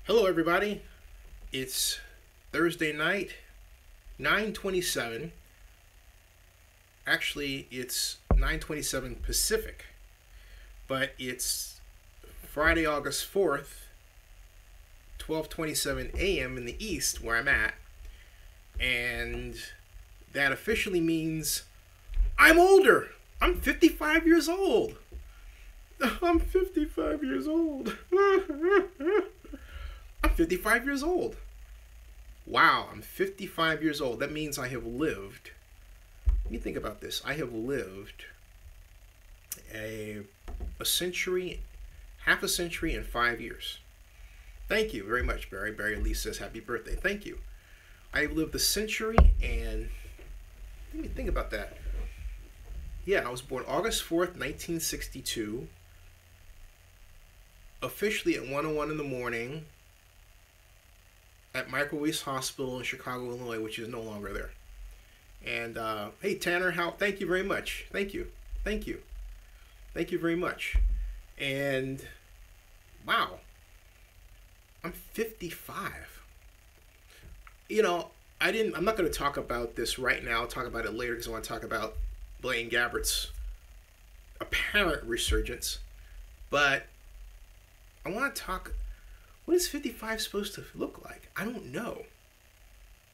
Hello, everybody. It's Thursday night, 9:27. Actually, it's 9:27 Pacific, but it's Friday, August 4th, 12:27 a.m. in the East, where I'm at, and that officially means I'm older. I'm 55 years old. I'm 55 years old. I'm 55 years old. Wow, I'm 55 years old. That means I have lived. Let me think about this. I have lived a century, half a century, and 5 years. Thank you very much, Barry. Barry Lee says happy birthday. Thank you. I have lived a century, and let me think about that. Yeah, I was born August 4th, 1962. Officially at 1:01 in the morning at Michael Reese Hospital in Chicago, Illinois, which is no longer there. And hey, Tanner, thank you very much. Thank you very much. And wow, I'm 55. You know, I'm not going to talk about this right now. I'll talk about it later because I want to talk about Blaine Gabbert's apparent resurgence. But I want to talk, what is 55 supposed to look like? I don't know.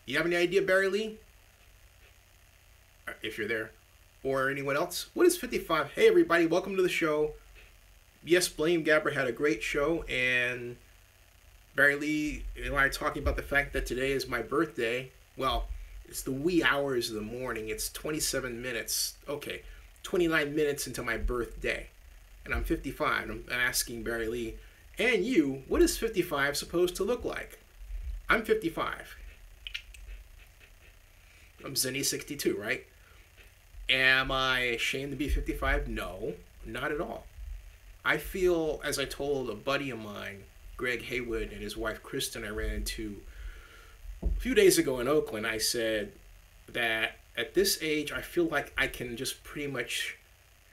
You have any idea, Barry Lee? If you're there. Or anyone else? What is 55? Hey, everybody, welcome to the show. Yes, Blaine Gabbert had a great show, and Barry Lee and I are talking about the fact that today is my birthday. Well, it's the wee hours of the morning. It's 27 minutes. Okay, 29 minutes into my birthday. And I'm 55. I'm asking Barry Lee, and you, what is 55 supposed to look like? I'm 55. I'm Zenny 62, right? Am I ashamed to be 55? No, not at all. I feel, as I told a buddy of mine, Greg Haywood, and his wife Kristen, I ran into a few days ago in Oakland, I said that at this age, I feel like I can just pretty much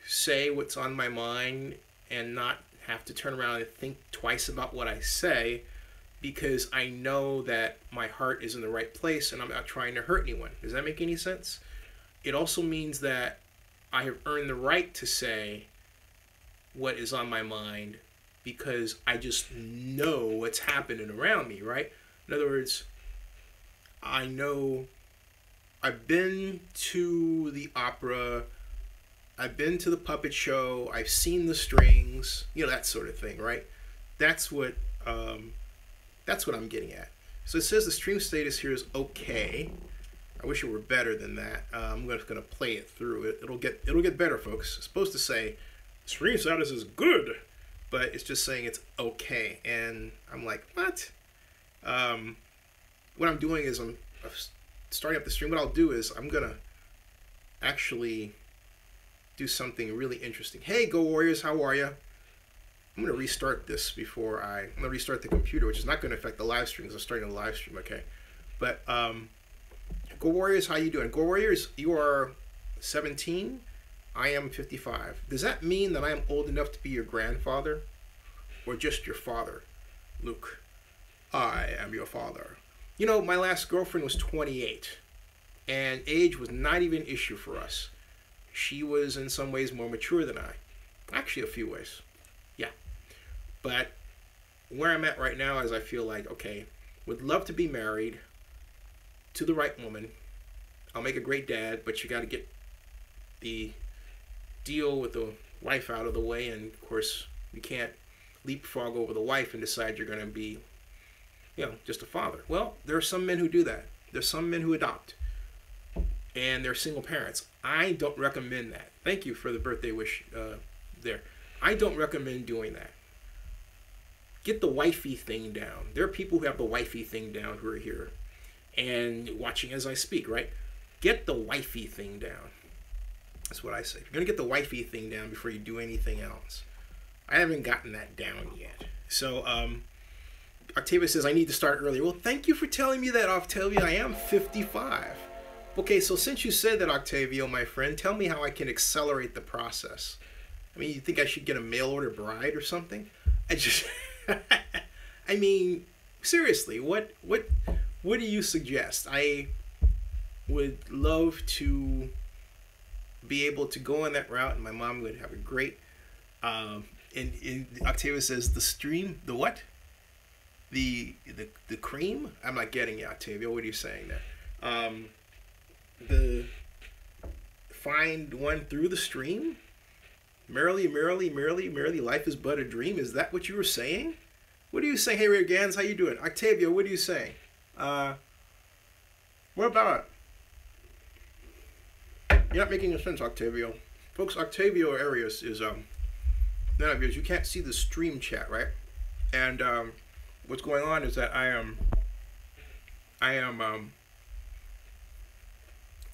say what's on my mind and not have to turn around and think twice about what I say, because I know that my heart is in the right place and I'm not trying to hurt anyone. Does that make any sense? It also means that I have earned the right to say what is on my mind because I just know what's happening around me, right? In other words, I know I've been to the opera, I've been to the puppet show, I've seen the strings, that sort of thing, right? That's what I'm getting at. So it says the stream status here is okay. I wish it were better than that. I'm just gonna play it through. It'll get better, folks. It's supposed to say stream status is good, but it's just saying it's okay, and I'm like, what? What I'm doing is I'm starting up the stream. What I'll do is I'm gonna actually do something really interesting. Hey, Go Warriors, how are you? I'm going to restart this I'm going to restart the computer, which is not going to affect the live stream because I'm starting a live stream, okay? But, Go Warriors, how you doing? Go Warriors, you are 17. I am 55. Does that mean that I am old enough to be your grandfather? Or just your father? Luke, I am your father. My last girlfriend was 28. And age was not even an issue for us. She was in some ways more mature than I. Actually, a few ways. Yeah. But where I'm at right now is I feel like, okay, would love to be married to the right woman. I'll make a great dad, but you got to get the deal with the wife out of the way. And, of course, you can't leapfrog over the wife and decide you're going to be, just a father. Well, there are some men who do that. There's some men who adopt. And they're single parents. I don't recommend that. Thank you for the birthday wish there. I don't recommend doing that. Get the wifey thing down. There are people who have the wifey thing down who are here and watching as I speak, right? Get the wifey thing down. That's what I say. You're going to get the wifey thing down before you do anything else. I haven't gotten that down yet. So, Octavia says, I need to start earlier. Well, thank you for telling me that, Octavia. I am 55. Okay, so since you said that, Octavio, my friend, tell me how I can accelerate the process. I mean, you think I should get a mail order bride or something? I mean, Seriously, what do you suggest? I would love to be able to go on that route, and my mom would have a great. And Octavia says the stream, the what? The cream? I'm not getting it, Octavia. What are you saying there? The find one through the stream? Merrily, merrily, merrily, merrily, life is but a dream. Is that what you were saying? What are you saying? Hey, Ray Gans, how you doing? Octavia, what are you saying? What about it? You're not making any sense, Octavio. Folks, Octavio Arias is none of yours. You can't see the stream chat, right? And what's going on is that I am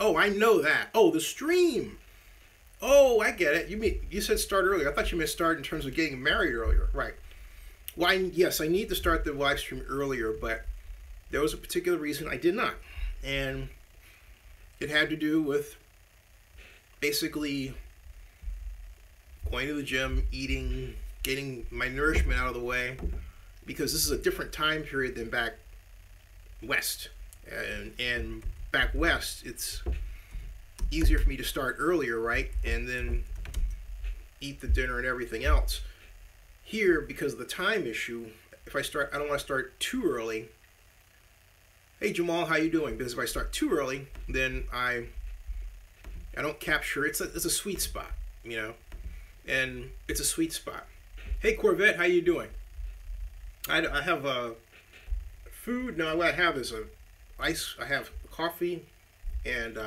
oh, I know that. Oh, the stream. Oh, I get it. You said start earlier. I thought you meant start in terms of getting married earlier. Right. Well, yes, I need to start the live stream earlier, but there was a particular reason I did not. And it had to do with basically going to the gym, eating, getting my nourishment out of the way, because this is a different time period than back west. And back west, it's easier for me to start earlier, right? And then eat the dinner and everything else. Here, because of the time issue, if I start, I don't want to start too early. Hey Jamal, how you doing? Because if I start too early, then I don't capture. It's a sweet spot, you know, and it's a sweet spot. Hey Corvette, how you doing? I have food. No, what I have is ice. I have coffee and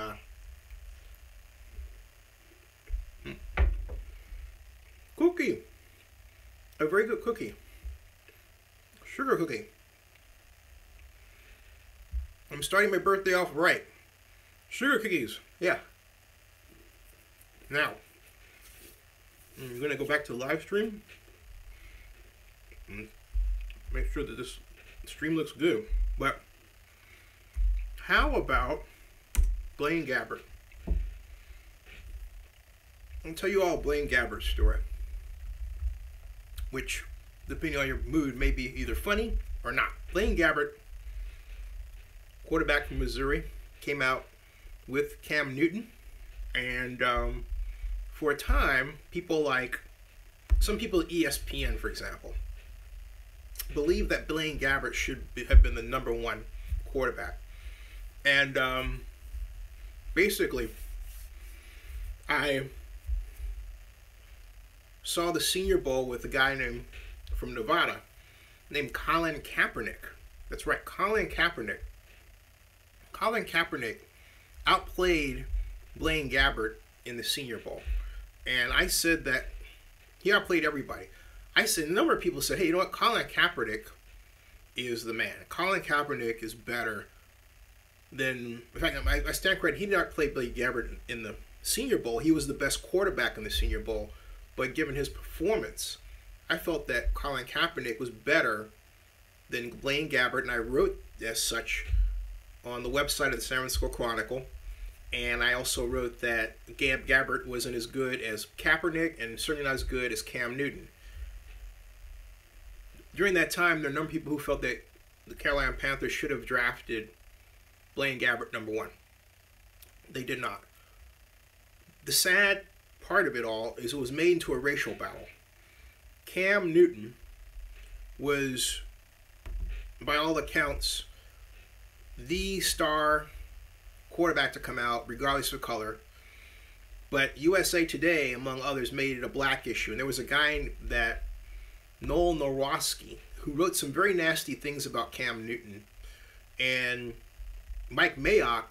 cookie. A very good cookie. Sugar cookie. I'm starting my birthday off right. Sugar cookies. Yeah. Now, I'm going to go back to the live stream and make sure that this stream looks good. But how about Blaine Gabbert? I'll tell you all Blaine Gabbert's story, which, depending on your mood, may be either funny or not. Blaine Gabbert, quarterback from Missouri, came out with Cam Newton, and for a time, some people at ESPN, for example, believe that Blaine Gabbert should have been the #1 quarterback. And basically, I saw the Senior Bowl with a guy from Nevada named Colin Kaepernick. That's right, Colin Kaepernick. Colin Kaepernick outplayed Blaine Gabbert in the Senior Bowl. And I said that he outplayed everybody. I said, a number of people said, hey, you know what? Colin Kaepernick is the man. Colin Kaepernick is better than, in fact, I stand corrected. He did not play Blaine Gabbert in the Senior Bowl. He was the best quarterback in the Senior Bowl. But given his performance, I felt that Colin Kaepernick was better than Blaine Gabbert, and I wrote as such on the website of the San Francisco Chronicle. And I also wrote that Gabbert wasn't as good as Kaepernick and certainly not as good as Cam Newton. During that time, there are a number of people who felt that the Carolina Panthers should have drafted Blaine Gabbert #1. They did not. The sad part of it all is it was made into a racial battle. Cam Newton was, by all accounts, the star quarterback to come out, regardless of color. But USA Today, among others, made it a black issue. And there was a guy that Noel Nowrosky, who wrote some very nasty things about Cam Newton. And Mike Mayock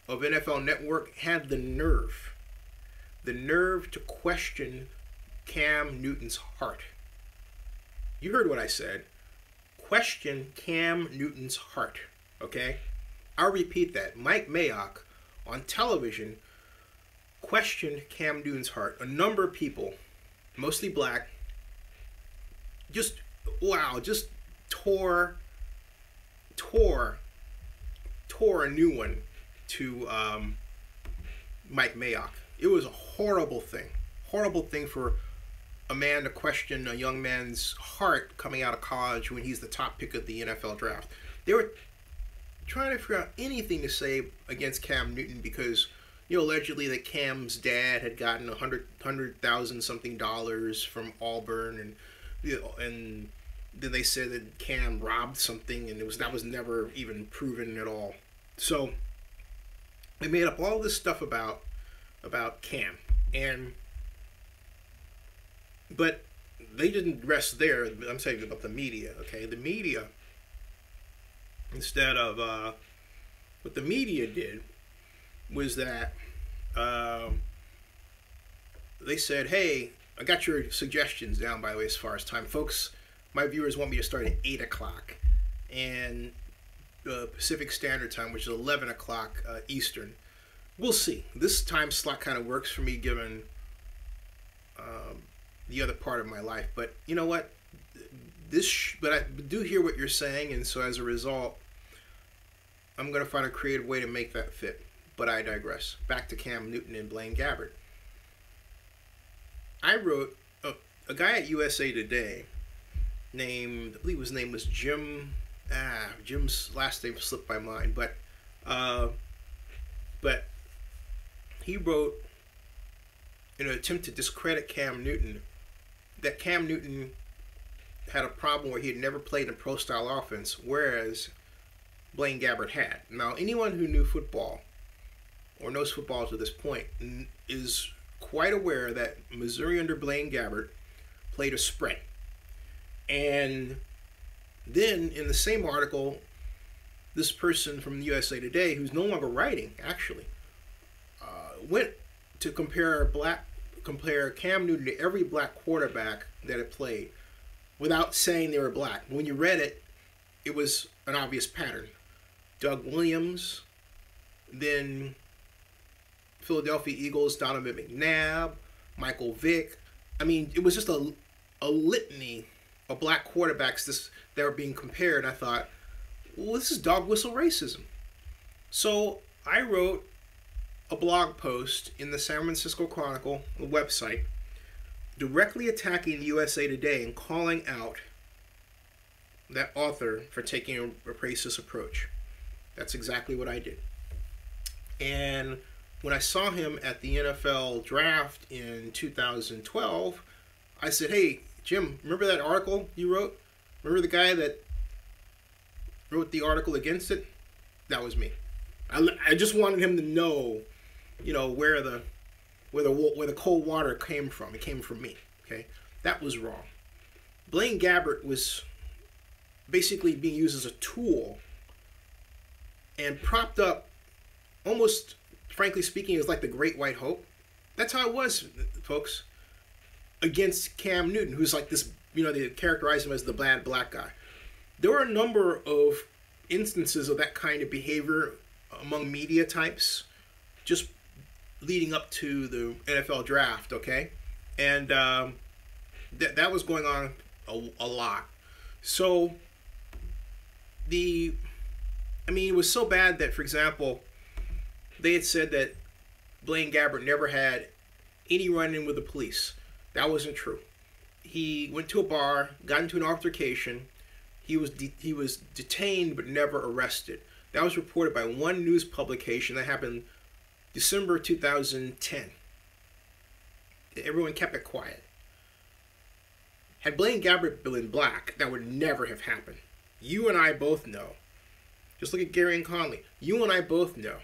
of NFL Network had the nerve to question Cam Newton's heart. You heard what I said. Question Cam Newton's heart, okay? I'll repeat that. Mike Mayock on television questioned Cam Newton's heart. A number of people, mostly black, just tore a new one to Mike Mayock. It was a horrible thing for a man to question a young man's heart coming out of college when he's the top pick of the NFL draft. They were trying to figure out anything to say against Cam Newton because, allegedly that Cam's dad had gotten $100,000 something from Auburn, and then they said that Cam robbed something, and that was never even proven at all. So they made up all this stuff about Cam, but they didn't rest there. I'm saying about the media, okay? The media, instead of what the media did was that they said, hey, I got your suggestions down, by the way, as far as time. Folks, my viewers want me to start at 8 o'clock and Pacific Standard Time, which is 11 o'clock Eastern. We'll see. This time slot kind of works for me given the other part of my life. But you know what? But I do hear what you're saying, and so as a result, I'm going to find a creative way to make that fit. But I digress. Back to Cam Newton and Blaine Gabbert. I wrote a guy at USA Today named, I believe his name was Jim. Jim's last name slipped my mind, but he wrote in an attempt to discredit Cam Newton that Cam Newton had a problem where he had never played in a pro-style offense, whereas Blaine Gabbert had. Now, anyone who knew football or knows football to this point is quite aware that Missouri under Blaine Gabbert played a spread. And then in the same article, this person from USA Today, who's no longer writing, actually, went to compare Cam Newton to every black quarterback that had played without saying they were black. When you read it, it was an obvious pattern. Doug Williams, then Philadelphia Eagles, Donovan McNabb, Michael Vick. I mean, it was just a litany of black quarterbacks that were being compared. I thought, well, this is dog whistle racism. So I wrote a blog post in the San Francisco Chronicle, the website, directly attacking USA Today and calling out that author for taking a racist approach. That's exactly what I did. And when I saw him at the NFL draft in 2012, I said, hey, Jim, remember that article you wrote? Remember the guy that wrote the article against it? That was me. I just wanted him to know, where the cold water came from. It came from me. Okay, that was wrong. Blaine Gabbert was basically being used as a tool and propped up, almost, frankly speaking, as like the Great White Hope. That's how it was, folks, against Cam Newton, who's like this, they characterize him as the bad black guy. There were a number of instances of that kind of behavior among media types just leading up to the NFL draft, okay? And that was going on a lot. So, it was so bad that, for example, they had said that Blaine Gabbert never had any run-in with the police. That wasn't true. He went to a bar, got into an altercation. He was detained but never arrested. That was reported by one news publication. That happened December 2010. Everyone kept it quiet. Had Blaine Gabbert been black, that would never have happened. You and I both know. Just look at Gary and Conley. You and I both know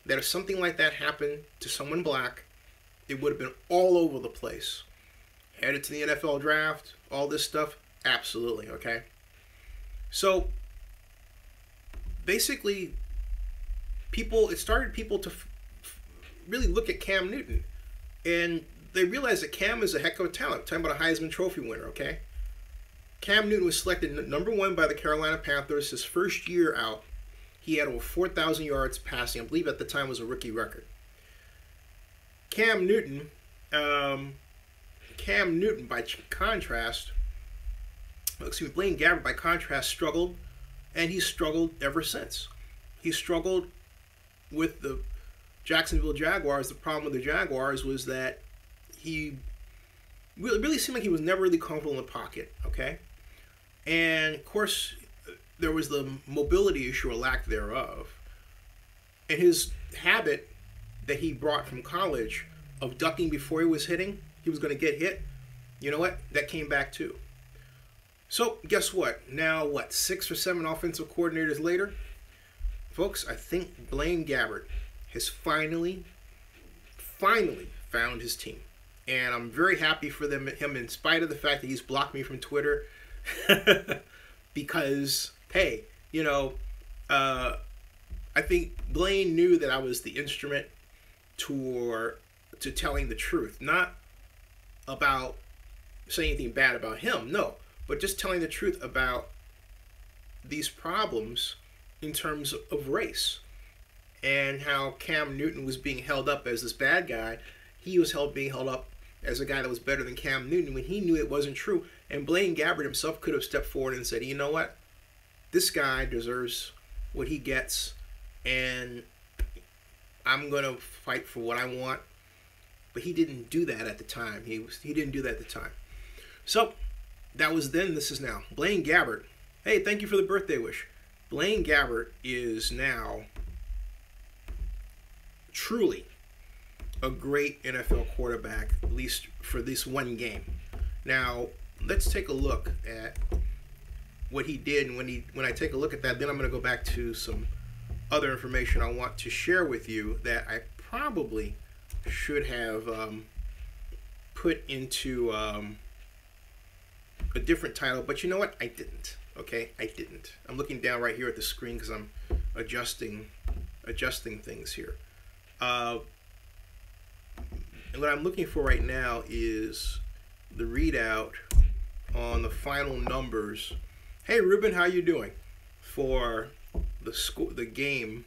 that if something like that happened to someone black, it would have been all over the place. Headed to the NFL draft, all this stuff, absolutely, okay? So, basically, it started people to really look at Cam Newton. And they realized that Cam is a heck of a talent. Talking about a Heisman Trophy winner, okay? Cam Newton was selected #1 by the Carolina Panthers. His first year out, he had over 4,000 yards passing. I believe at the time was a rookie record. Cam Newton, by contrast, Blaine Gabbert, by contrast, struggled, and he's struggled ever since. He struggled with the Jacksonville Jaguars. The problem with the Jaguars was that he It really seemed like he was never really comfortable in the pocket, okay? And, of course, there was the mobility issue or lack thereof. And his habit that he brought from college of ducking before he was hitting, he was going to get hit, you know what? That came back too. So, guess what? Now, 6 or 7 offensive coordinators later? Folks, I think Blaine Gabbert has finally found his team. And I'm very happy for him in spite of the fact that he's blocked me from Twitter. Because, hey, I think Blaine knew that I was the instrument to telling the truth. Not about saying anything bad about him, no. But just telling the truth about these problems in terms of race. And how Cam Newton was being held up as this bad guy. He was being held up as a guy that was better than Cam Newton when he knew it wasn't true. And Blaine Gabbert himself could have stepped forward and said, you know what? This guy deserves what he gets. And I'm going to fight for what I want. But he didn't do that at the time. He didn't do that at the time. So, that was then, this is now. Blaine Gabbert. Hey, thank you for the birthday wish. Blaine Gabbert is now truly a great NFL quarterback, at least for this one game. Now, let's take a look at what he did. And when I take a look at that, then I'm going to go back to some other information I want to share with you that I probably should have put into a different title. But you know what? I didn't. Okay? I didn't. I'm looking down right here at the screen because I'm adjusting things here. And what I'm looking for right now is the readout on the final numbers. Hey, Ruben, how you doing? For the game,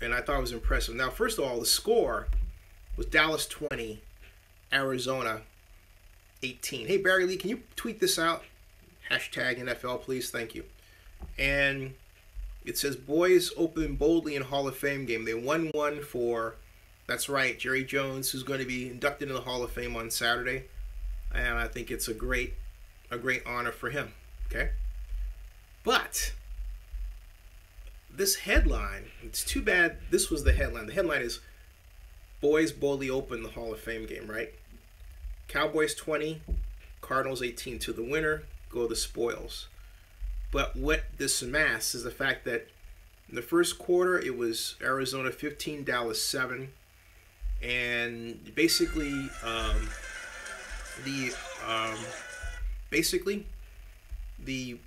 and I thought it was impressive. Now, first of all, the score was Dallas 20, Arizona 18. Hey, Barry Lee, can you tweet this out? Hashtag NFL, please. Thank you. And it says, boys open boldly in Hall of Fame game. They won one for, that's right, Jerry Jones, who's going to be inducted in the Hall of Fame on Saturday. And I think it's a great honor for him. Okay? But this headline, it's too bad this was the headline. The headline is, boys boldly open the Hall of Fame game, right? Cowboys 20, Cardinals 18. To the winner go the spoils. But what this masks is the fact that in the first quarter, it was Arizona 15, Dallas 7. And basically, the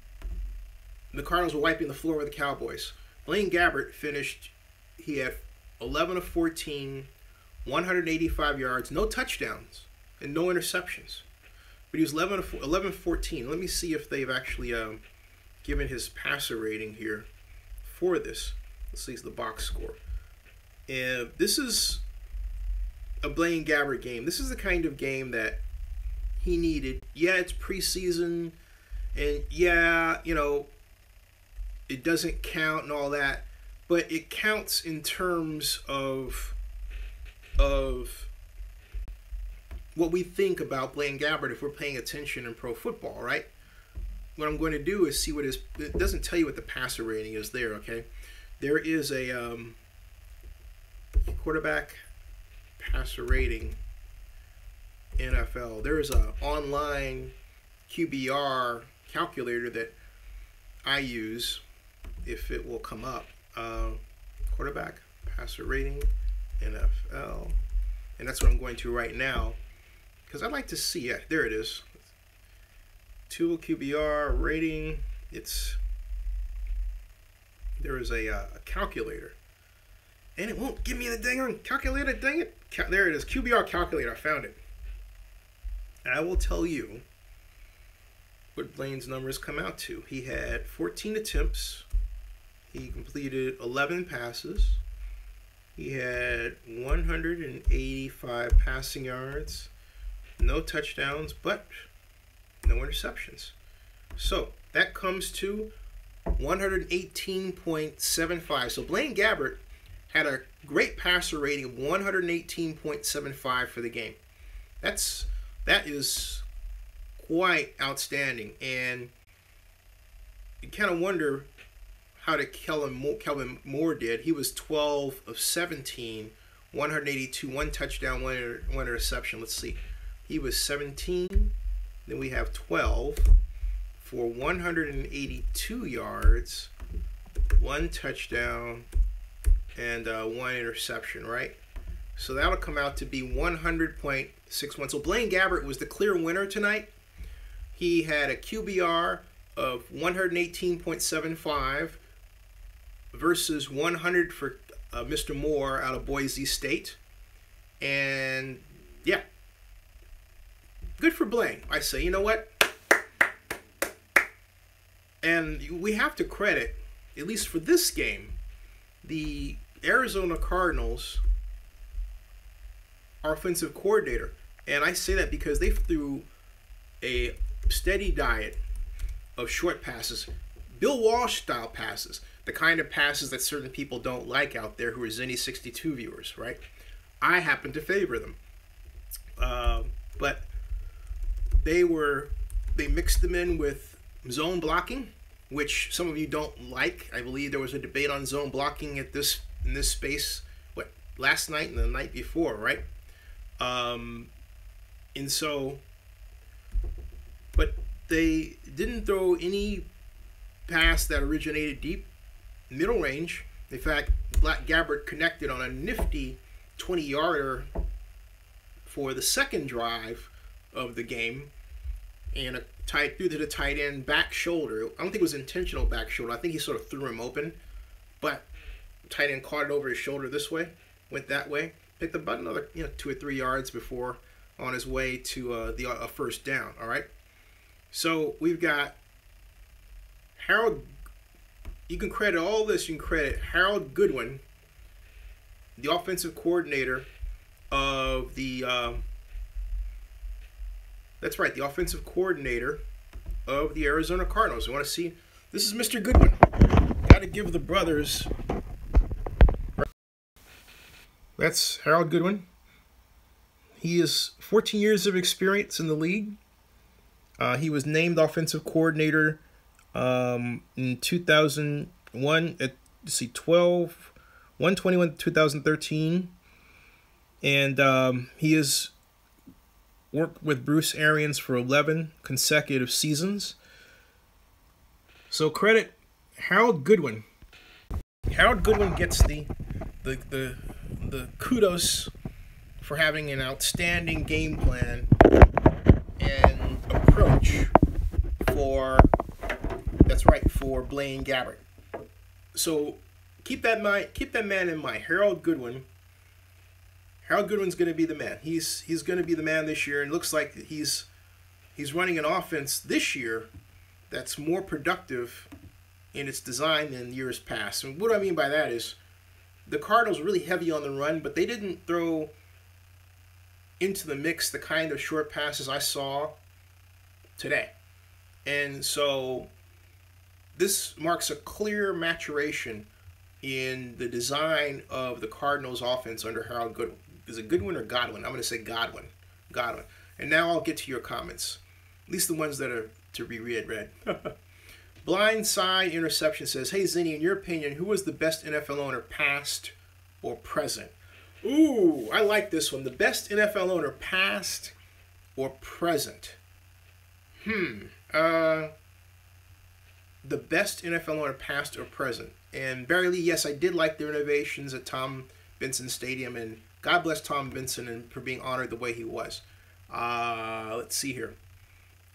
Cardinals were wiping the floor with the Cowboys. Blaine Gabbert finished, he had 11 of 14, 185 yards, no touchdowns, and no interceptions. But he was 11 of 14. Let me see if they've actually given his passer rating here for this. Let's see the box score. And this is a Blaine Gabbert game. This is the kind of game that he needed. Yeah, it's preseason, and yeah, it doesn't count and all that, but it counts in terms of what we think about Blaine Gabbert if we're paying attention in pro football, right? What I'm going to do is see what it doesn't tell you what the passer rating is there, okay? There is a quarterback passer rating NFL. There is an online QBR calculator that I use, if it will come up. Quarterback passer rating NFL, and that's what I'm going to right now because I'd like to see it. There it is. Tool QBR rating. There is a calculator, and it won't give me the dang on calculator. Dang it! There it is. QBR calculator. I found it. And I will tell you what Blaine's numbers come out to. He had 14 attempts. He completed 11 passes. He had 185 passing yards, no touchdowns, but no interceptions. So that comes to 118.75. So Blaine Gabbert had a great passer rating of 118.75 for the game. That's That is quite outstanding. And you kind of wonder how did Kelvin Moore did. He was 12 of 17, 182, one touchdown, one interception. Let's see. He was 17. Then we have 12 for 182 yards, one touchdown, and one interception, right? So that'll come out to be 100.61. So Blaine Gabbert was the clear winner tonight. He had a QBR of 118.75 versus 100 for Mr. Moore out of Boise State. And yeah, good for Blaine. I say, you know what? And we have to credit, at least for this game, the Arizona Cardinals offensive coordinator. And I say that because they threw a steady diet of short passes, Bill Walsh style passes, the kind of passes that certain people don't like out there who are Zenny 62 viewers, right? I happen to favor them. But they mixed them in with zone blocking, which some of you don't like. I believe there was a debate on zone blocking in this space, last night and the night before, right? And so, but they didn't throw any pass that originated deep, middle range. In fact, Gabbert connected on a nifty 20-yarder for the second drive of the game, and through to the tight end back shoulder. I don't think it was intentional back shoulder. I think he sort of threw him open, but tight end caught it over his shoulder this way, went that way, picked up another 2 or 3 yards before on his way to a first down. All right, so we've got Harold. You can credit all this. You can credit Harold Goodwin, the offensive coordinator of the. That's right, the offensive coordinator of the Arizona Cardinals. You want to see? This is Mr. Goodwin. Got to give the brothers. That's Harold Goodwin. He has 14 years of experience in the league. He was named offensive coordinator in 2001 at 121 2013, and he has worked with Bruce Arians for 11 consecutive seasons. So credit Harold Goodwin. Harold Goodwin gets the kudos for having an outstanding game plan and approach for Blaine Gabbert. So keep that man in mind. Harold Goodwin. Harold Goodwin's going to be the man. He's going to be the man this year, and it looks like he's running an offense this year that's more productive in its design than years past. And what I mean by that is the Cardinals were really heavy on the run, but they didn't throw into the mix the kind of short passes I saw today. And so this marks a clear maturation in the design of the Cardinals offense under Harold Goodwin. Is it Goodwin or Godwin? I'm going to say Godwin. Godwin. And now I'll get to your comments, at least the ones that are to be read. Blindside Interception says, hey, Zinni, in your opinion, who was the best NFL owner, past or present? Ooh, I like this one. The best NFL owner, past or present? The best NFL owner, past or present? And Barry Lee, yes, I did like the renovations at Tom Benson Stadium, and God bless Tom Benson and for being honored the way he was. Let's see here.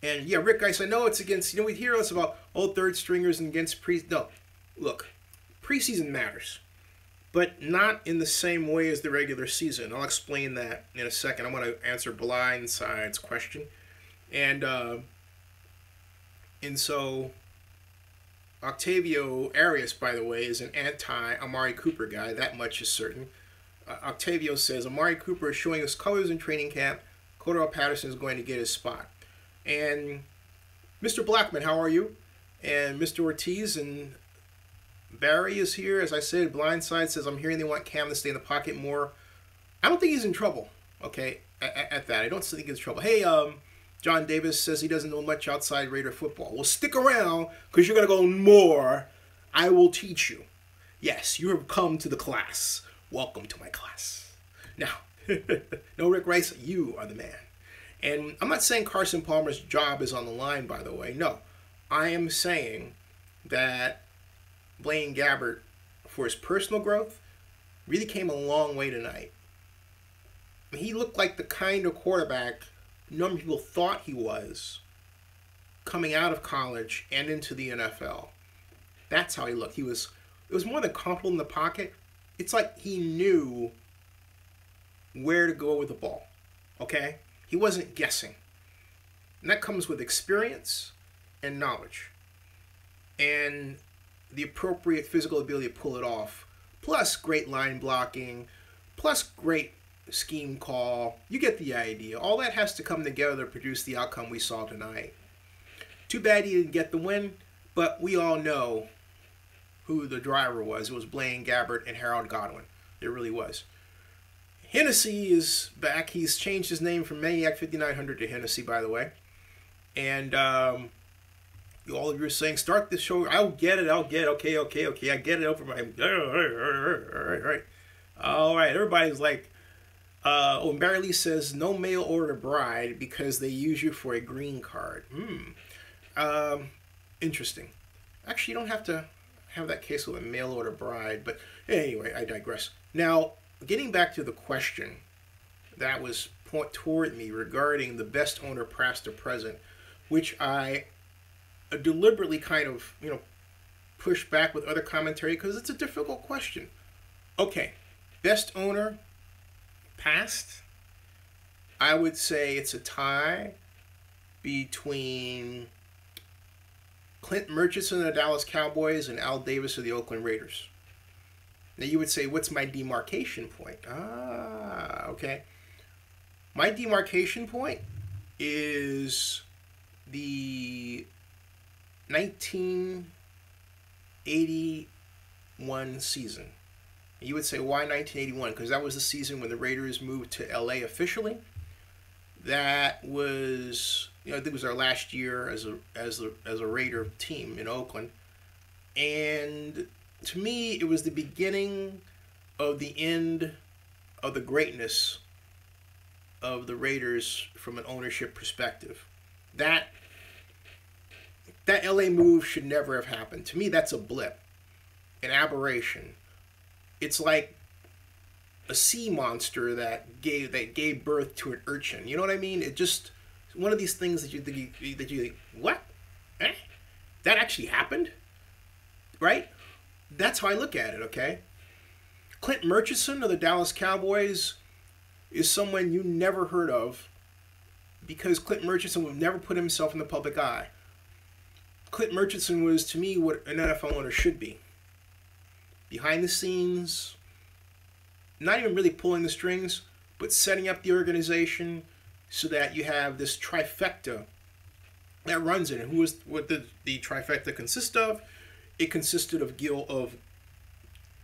And yeah, Rick Geis, I know it's against, we hear us about old third stringers and against no, look, preseason matters, but not in the same way as the regular season. I'll explain that in a second. I want to answer Blindside's question. And so Octavio Arias, by the way, is an anti-Amari Cooper guy. That much is certain. Octavio says, Amari Cooper is showing his colors in training camp. Cordell Patterson is going to get his spot. And Mr. Blackman, how are you? And Mr. Ortiz and Barry is here. As I said, Blindside says, I'm hearing they want Cam to stay in the pocket more. I don't think he's in trouble, okay? at that. I don't think it's trouble. Hey, John Davis says he doesn't know much outside Raider football. Well, stick around because you're going to go more. I will teach you. Yes, you have come to the class. Welcome to my class. Now, no, Rick Rice, you are the man. And I'm not saying Carson Palmer's job is on the line, by the way. No, I am saying that Blaine Gabbert, for his personal growth, really came a long way tonight. He looked like the kind of quarterback a number of people thought he was coming out of college and into the NFL. That's how he looked. It was more than comfortable in the pocket. It's like he knew where to go with the ball. Okay? He wasn't guessing. And that comes with experience and knowledge. And the appropriate physical ability to pull it off. Plus great line blocking. Plus great scheme call. You get the idea. All that has to come together to produce the outcome we saw tonight. Too bad he didn't get the win, but we all know who the driver was. It was Blaine Gabbert and Harold Godwin. It really was. Hennessy is back. He's changed his name from Maniac 5900 to Hennessy, by the way. And all of you are saying, start this show. I'll get it. Okay. I get it over my... All right. Everybody's like... and Barry Lee says, no mail order bride because they use you for a green card. Interesting. Actually, you don't have to have that case with a mail order bride, but anyway, I digress. Now, getting back to the question that was put toward me regarding the best owner past or present, which I deliberately kind of, push back with other commentary because it's a difficult question. Okay, best owner past, I would say it's a tie between Clint Murchison of the Dallas Cowboys and Al Davis of the Oakland Raiders. Now you would say, what's my demarcation point? Okay. My demarcation point is the 1981 season. You would say, why 1981? Because that was the season when the Raiders moved to LA officially. That was, I think it was our last year as a Raider team in Oakland. And to me, it was the beginning of the end of the greatness of the Raiders from an ownership perspective. That LA move should never have happened. To me, that's a blip, an aberration. It's like a sea monster that gave birth to an urchin. You know what I mean? It just one of these things that you think, what? That actually happened, right? That's how I look at it. Okay. Clint Murchison of the Dallas Cowboys is someone you never heard of because Clint Murchison would never put himself in the public eye. Clint Murchison was, to me, what an NFL owner should be. Behind the scenes, not even really pulling the strings, but setting up the organization so that you have this trifecta that runs it. And what did the trifecta consist of? It consisted of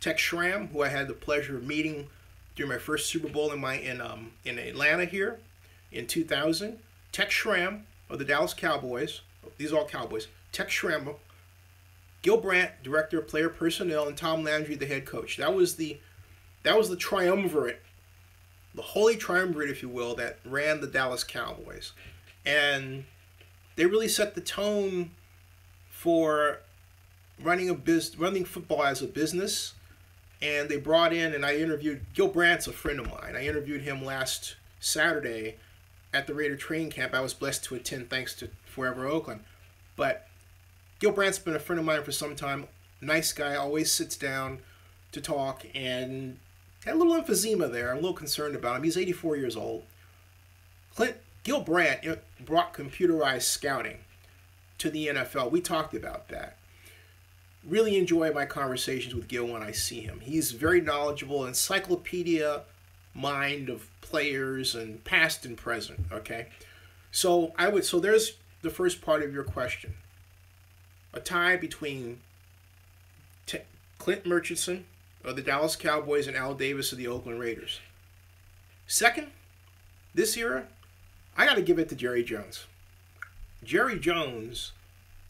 Tex Schramm, who I had the pleasure of meeting during my first Super Bowl in Atlanta here in 2000. Tex Schramm of the Dallas Cowboys. These are all Cowboys. Tex Schramm, Gil Brandt, director of player personnel, and Tom Landry, the head coach. That was the triumvirate, the holy triumvirate, if you will, that ran the Dallas Cowboys. And they really set the tone for running football as a business. And they brought in, and I interviewed, Gil Brandt's a friend of mine. I interviewed him last Saturday at the Raider training camp. I was blessed to attend thanks to Forever Oakland. But Gil Brandt's been a friend of mine for some time. Nice guy, always sits down to talk, and had a little emphysema there. I'm a little concerned about him. He's 84 years old. Gil Brandt brought computerized scouting to the NFL. We talked about that. Really enjoy my conversations with Gil when I see him. He's very knowledgeable, encyclopedia mind of players and past and present. Okay, so there's the first part of your question. A tie between Clint Murchison of the Dallas Cowboys and Al Davis of the Oakland Raiders. Second, this era, I got to give it to Jerry Jones. Jerry Jones,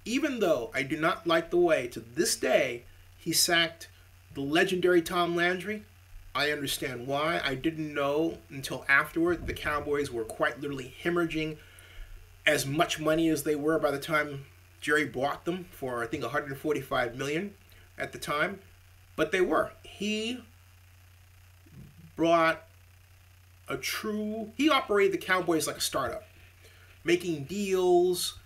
even though I do not like the way, to this day, he sacked the legendary Tom Landry, I understand why. I didn't know until afterward the Cowboys were quite literally hemorrhaging as much money as they were by the time Jerry bought them for, I think, $145 million at the time. But they were. He brought he operated the Cowboys like a startup, making deals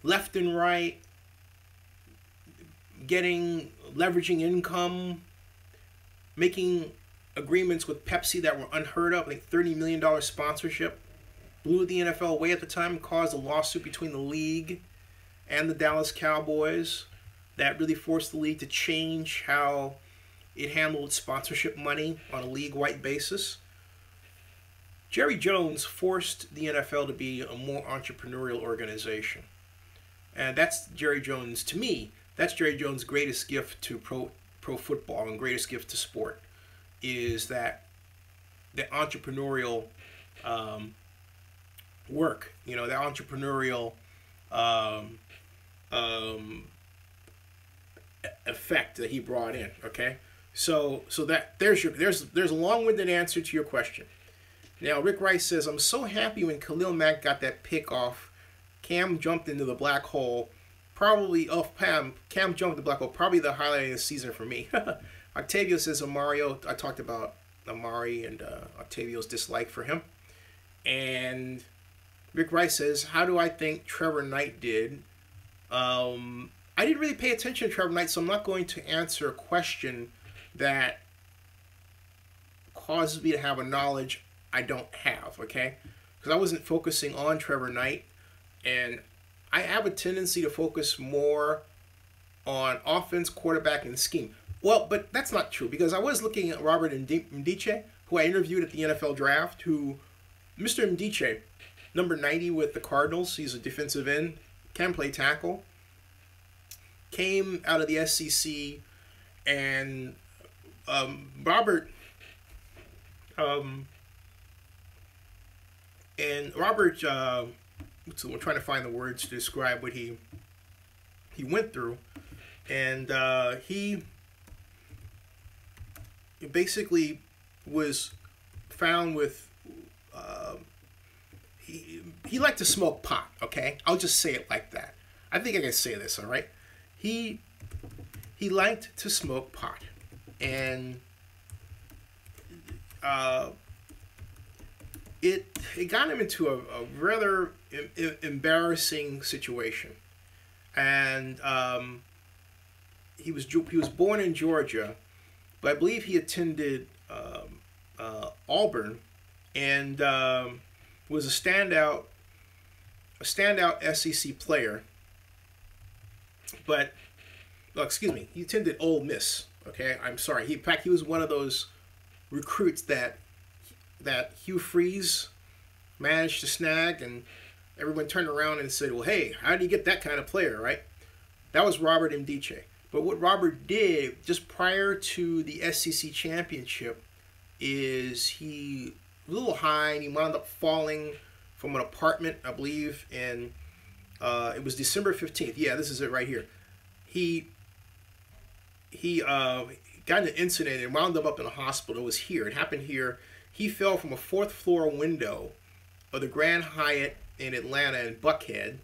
left and right, leveraging income, making agreements with Pepsi that were unheard of. I think $30 million sponsorship. Blew the NFL away at the time, caused a lawsuit between the league and the Dallas Cowboys that really forced the league to change how it handled sponsorship money on a league-wide basis. Jerry Jones forced the NFL to be a more entrepreneurial organization. And that's Jerry Jones, to me, that's Jerry Jones' greatest gift to pro football and greatest gift to sport, is that the entrepreneurial work, the entrepreneurial effect that he brought in. Okay, so that there's a long-winded answer to your question. Now Rick Rice says, I'm so happy when Khalil Mack got that pick off. Cam jumped into the black hole. Probably Cam jumped the black hole. Probably the highlight of the season for me. Octavio says Amario. I talked about Amari and Octavio's dislike for him. And Rick Rice says, how do I think Trevor Knight did? I didn't really pay attention to Trevor Knight, so I'm not going to answer a question that causes me to have a knowledge I don't have, okay? Because I wasn't focusing on Trevor Knight, and I have a tendency to focus more on offense, quarterback, and scheme. Well, but that's not true, because I was looking at Robert Mdiche, who I interviewed at the NFL Draft, who, Mr. Mdiche, number 90 with the Cardinals, he's a defensive end, can play tackle, came out of the SEC, and Robert so we're trying to find the words to describe what he went through, and he basically was found with he liked to smoke pot. Okay, I'll just say it like that. I think I can say this. All right, he liked to smoke pot, and it got him into a rather embarrassing situation. And he was born in Georgia, but I believe he attended Auburn, and was a standout SEC player. But he attended Ole Miss. Okay, I'm sorry. In fact, he was one of those recruits that Hugh Freeze managed to snag, and everyone turned around and said, well, hey, how do you get that kind of player, right? That was Robert Mdiche. But what Robert did just prior to the SEC championship is he was a little high, and he wound up falling from an apartment, I believe, and it was December 15th. Yeah, this is it right here. He got in an incident and wound up in a hospital. It was here. It happened here. He fell from a 4th floor window of the Grand Hyatt in Atlanta in Buckhead.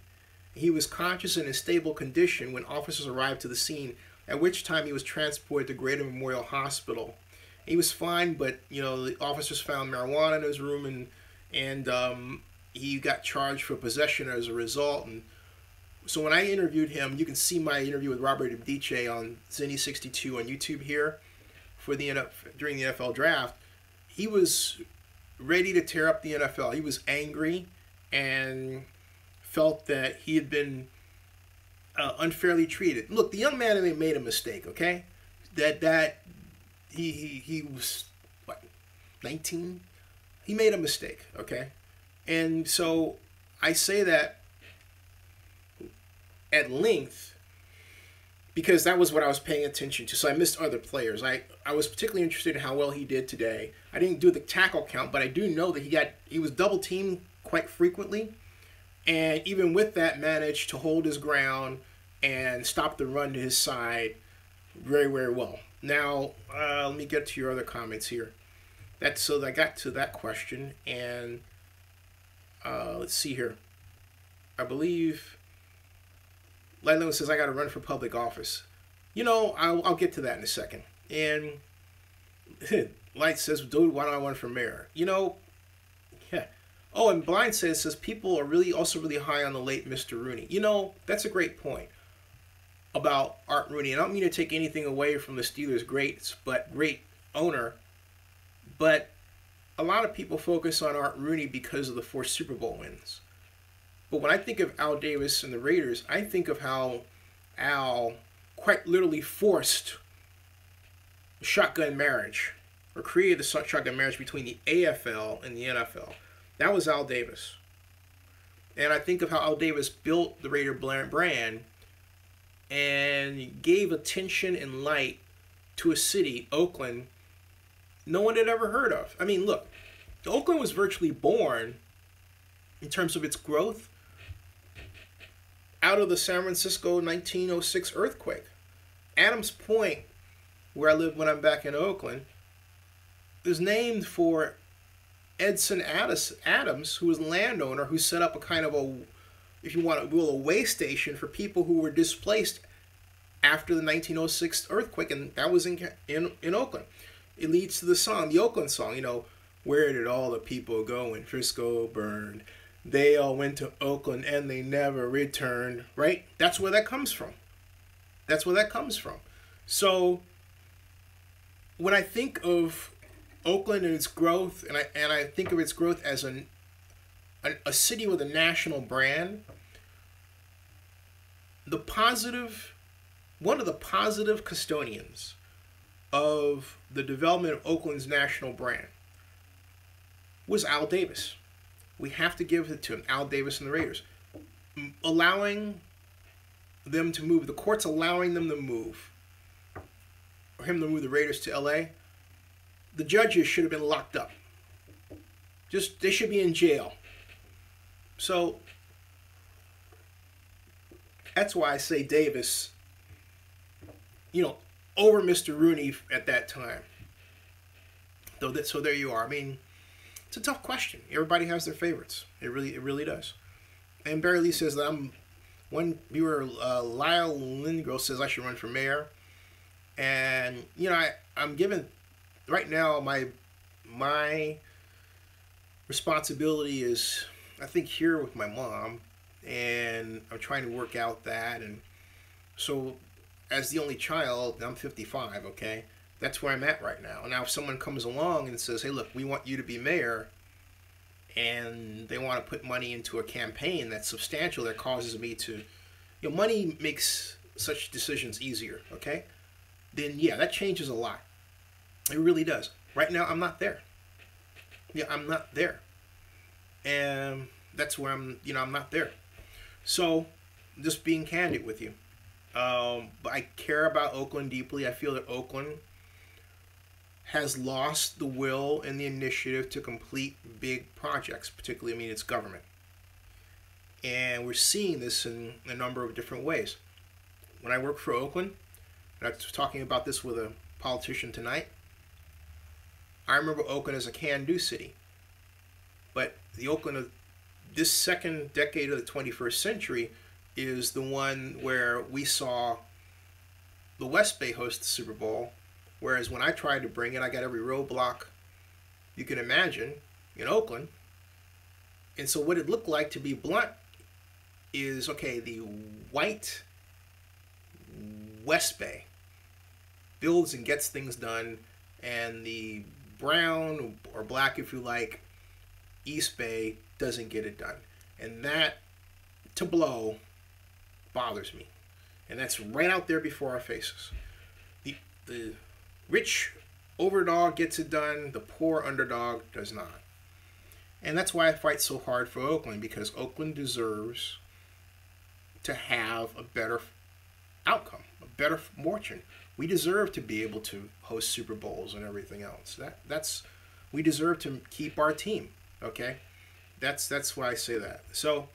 He was conscious and in stable condition when officers arrived to the scene, at which time he was transported to Greater Memorial Hospital. He was fine, but the officers found marijuana in his room, and he got charged for possession as a result. And so when I interviewed him, you can see my interview with Robert Mdiche on Zenny62 on YouTube here during the NFL Draft. He was ready to tear up the NFL. He was angry and felt that he had been unfairly treated. Look, the young man made a mistake, okay? That he was, 19? He made a mistake, okay? And so I say that at length because that was what I was paying attention to. So I missed other players. I was particularly interested in how well he did today. I didn't do the tackle count, but I do know that he was double teamed quite frequently, and even with that, managed to hold his ground and stop the run to his side very, very well. Now, let me get to your other comments here. So I got to that question, and let's see here. I believe Lightning says I got to run for public office. You know, I'll get to that in a second. And Light says, dude, why don't I run for mayor? You know, yeah. Oh, and Blind says people are also really high on the late Mr. Rooney. You know, that's a great point about Art Rooney. And I don't mean to take anything away from the Steelers' great owner, but a lot of people focus on Art Rooney because of the 4 Super Bowl wins. But when I think of Al Davis and the Raiders, I think of how Al quite literally forced the shotgun marriage, or created the shotgun marriage between the AFL and the NFL. That was Al Davis. And I think of how Al Davis built the Raider brand and gave attention and light to a city, Oakland, no one had ever heard of. I mean, look, Oakland was virtually born, in terms of its growth, out of the San Francisco 1906 earthquake. Adams Point, where I live when I'm back in Oakland, is named for Edson Adams, who was a landowner who set up a kind of a, if you want to, a way station for people who were displaced after the 1906 earthquake, and that was in Oakland. It leads to the song, the Oakland song, you know, where did all the people go when Frisco burned? They all went to Oakland and they never returned, right? That's where that comes from. That's where that comes from. So when I think of Oakland and its growth, and I think of its growth as a city with a national brand, one of the positive custodians of the development of Oakland's national brand was Al Davis. We have to give it to him, Al Davis and the Raiders. Allowing them to move, the courts allowing them to move, or him to move the Raiders to LA, the judges should have been locked up. They should be in jail. So that's why I say Davis, you know, over Mr. Rooney at that time. So there you are. I mean, it's a tough question. Everybody has their favorites. It really does. And Barry Lee says that one viewer, Lyle Lindgren, says I should run for mayor. And, you know, I'm given, right now, my responsibility is, I think, here with my mom. And I'm trying to work out that. And so, as the only child, I'm 55, okay? That's where I'm at right now. Now, if someone comes along and says, hey, look, we want you to be mayor, and they want to put money into a campaign that's substantial, that causes me to, you know, money makes such decisions easier, okay? Then, yeah, that changes a lot. It really does. Right now, I'm not there. Yeah, I'm not there. And that's where I'm not there. So, just being candid with you. But I care about Oakland deeply. I feel that Oakland has lost the will and the initiative to complete big projects, particularly, I mean, its government. And we're seeing this in a number of different ways. When I worked for Oakland, and I was talking about this with a politician tonight, I remember Oakland as a can-do city. But the Oakland of this second decade of the 21st century is the one where we saw the West Bay host the Super Bowl, whereas when I tried to bring it, I got every roadblock you can imagine in Oakland. And so what it looked like, to be blunt, is, okay, the white West Bay builds and gets things done, and the brown, or black if you like, East Bay doesn't get it done. And that, to blow, bothers me. And that's right out there before our faces. The rich overdog gets it done, the poor underdog does not. And that's why I fight so hard for Oakland, because Oakland deserves to have a better outcome, a better fortune. We deserve to be able to host Super Bowls and everything else. We deserve to keep our team. Okay, that's why I say that. So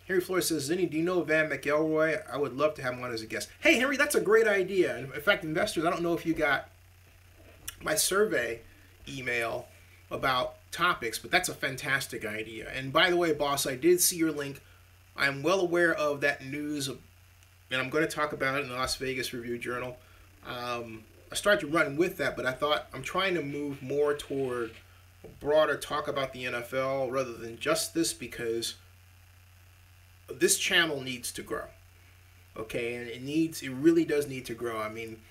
Henry Flores says, Zinni, do you know Van McElroy? I would love to have him on as a guest. Hey, Henry, that's a great idea. In fact, investors, I don't know if you got my survey email about topics, but that's a fantastic idea. And by the way, boss, I did see your link. I'm well aware of that news, and I'm going to talk about it in the Las Vegas Review-Journal. I started to run with that, but I thought I'm trying to move more toward a broader talk about the NFL rather than just this, because this channel needs to grow, okay? And it really does need to grow. I mean,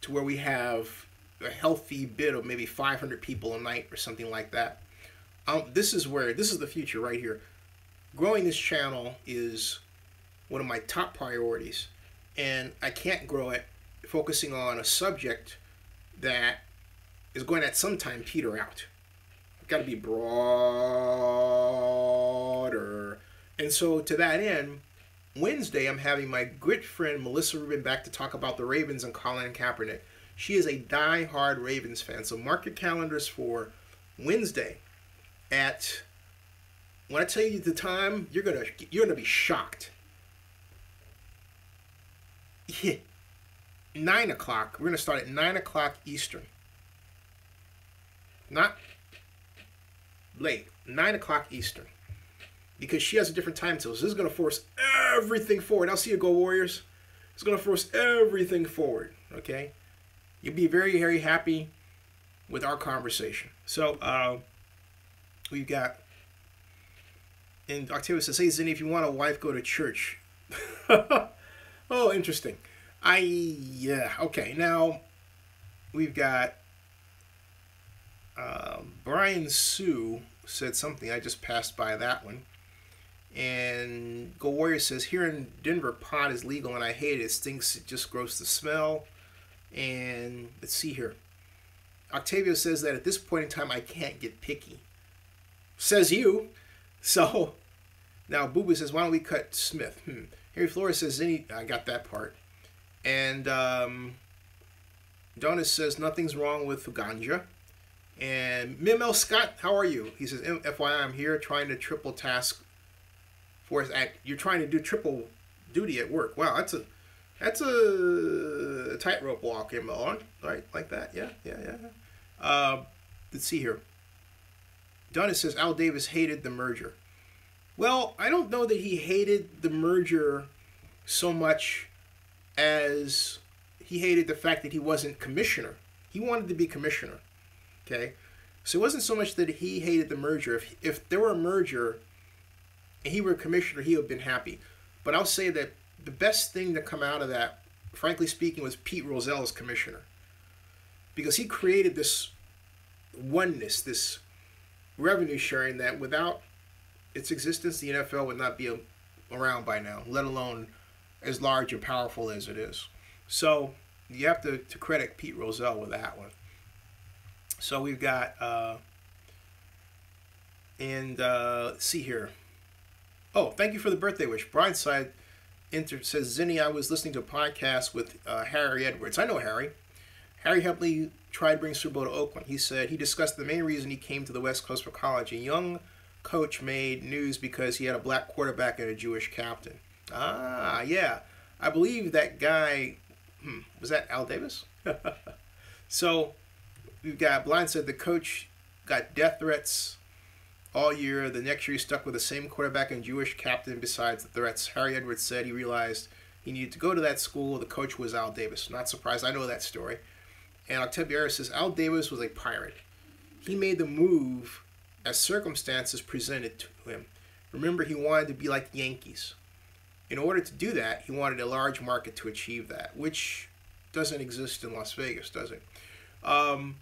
to where we have a healthy bit of maybe 500 people a night or something like that. This is the future right here. Growing this channel is one of my top priorities, and I can't grow it focusing on a subject that is going to at some time peter out. I've got to be broader. And so to that end, Wednesday I'm having my good friend Melissa Rubin back to talk about the Ravens and Colin Kaepernick. She is a die-hard Ravens fan. So mark your calendars for Wednesday at, when I tell you the time, you're gonna be shocked. Yeah. 9 o'clock. We're gonna start at 9 o'clock Eastern. Not late. 9 o'clock Eastern. Because she has a different time zone. So this is going to force everything forward. I'll see you, go Warriors. It's going to force everything forward. Okay? You'll be very, very happy with our conversation. So, we've got, and Octavia says, hey, Zinni, if you want a wife, go to church. Oh, interesting. Yeah, okay. Now, we've got Brian Sue said something. I just passed by that one. And Go Warrior says, here in Denver, pot is legal and I hate it. It stinks. It just gross to smell. And let's see here. Octavio says that at this point in time, I can't get picky. Says you. So now Boo Boo says, why don't we cut Smith? Harry Flores says, I got that part. And Donis says, nothing's wrong with ganja. And Mimel Scott, how are you? He says, FYI, I'm here trying to triple task. You're trying to do triple duty at work. Wow, that's a tightrope walk, Mimel, right? Like that, yeah. Let's see here. Donis says, Al Davis hated the merger. Well, I don't know that he hated the merger so much as he hated the fact that he wasn't commissioner. He wanted to be commissioner. Okay, so it wasn't so much that he hated the merger. If there were a merger and he were a commissioner, he would have been happy. But I'll say that the best thing to come out of that, frankly speaking, was Pete Rozelle as commissioner. Because he created this oneness, this revenue sharing that without its existence, the NFL would not be around by now, let alone as large and powerful as it is. So you have to credit Pete Rozelle with that one. So we've got, let's see here. Oh, thank you for the birthday wish. Brightside says, Zinni, I was listening to a podcast with Harry Edwards. I know Harry. Harry helped me try to bring Super Bowl to Oakland. He said he discussed the main reason he came to the West Coast for college. A young coach made news because he had a black quarterback and a Jewish captain. Ah, yeah. I believe that guy, was that Al Davis? So we've got, Blind said the coach got death threats all year. The next year he stuck with the same quarterback and Jewish captain besides the threats. Harry Edwards said he realized he needed to go to that school. The coach was Al Davis. Not surprised. I know that story. And Octavio says Al Davis was a pirate. He made the move as circumstances presented to him. Remember, he wanted to be like the Yankees. In order to do that, he wanted a large market to achieve that, which doesn't exist in Las Vegas, does it? And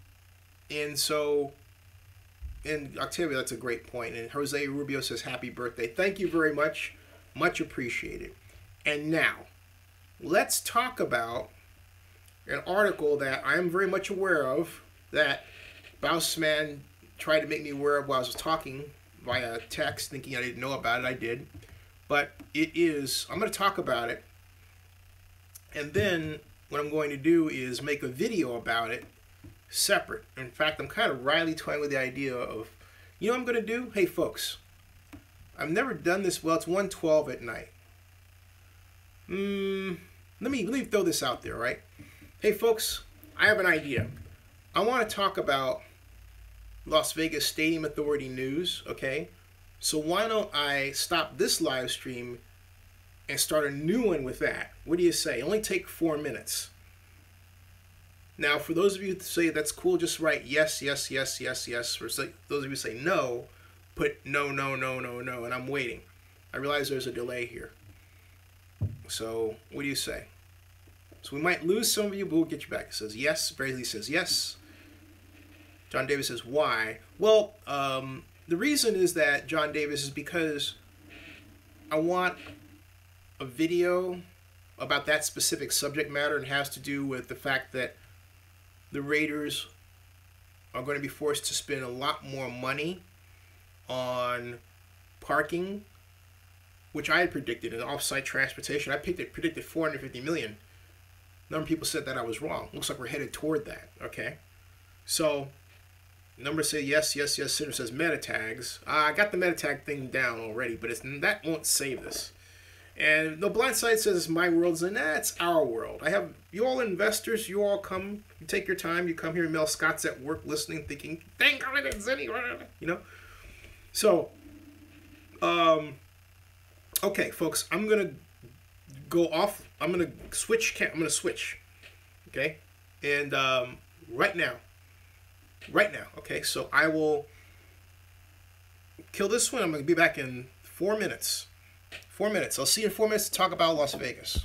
Octavio, that's a great point. And Jose Rubio says, happy birthday. Thank you very much. Much appreciated. And now, let's talk about an article that I'm very much aware of, that Bausman tried to make me aware of while I was talking via text, thinking I didn't know about it. I did. But it is, I'm going to talk about it. And then what I'm going to do is make a video about it separate. In fact, I'm kind of wryly toying with the idea of, you know what I'm going to do? Hey, folks, I've never done this. Well, it's 1:12 at night. Let me throw this out there, right? Hey, folks, I have an idea. I want to talk about Las Vegas Stadium Authority news, okay? So why don't I stop this live stream and start a new one with that? What do you say? Only take 4 minutes. Now, for those of you who say that's cool, just write yes, yes, yes, yes, yes. For those of you who say no, put no, no, no, no, no, and I'm waiting. I realize there's a delay here. So, what do you say? So we might lose some of you, but we'll get you back. It says yes. Brazley says yes. John Davis says why? Well, the reason is that, John Davis, is because I want a video about that specific subject matter, and it has to do with the fact that the Raiders are going to be forced to spend a lot more money on parking, which I had predicted, and off-site transportation. I predicted $450 million. A number of people said that I was wrong. Looks like we're headed toward that, okay? So, numbers say yes, yes, yes. Center says meta tags. I got the meta tag thing down already, but that won't save this. And the blind side says it's my world, and it's our world. I have you all investors. You all come. You take your time. You come here. Mel Scott's at work listening, thinking, "Thank God it's anywhere." You know. So, okay, folks. I'm gonna go off. I'm gonna switch. I'm gonna switch. Okay, and right now. Okay. So I will kill this one. I'm gonna be back in 4 minutes. 4 minutes. I'll see you in 4 minutes to talk about Las Vegas.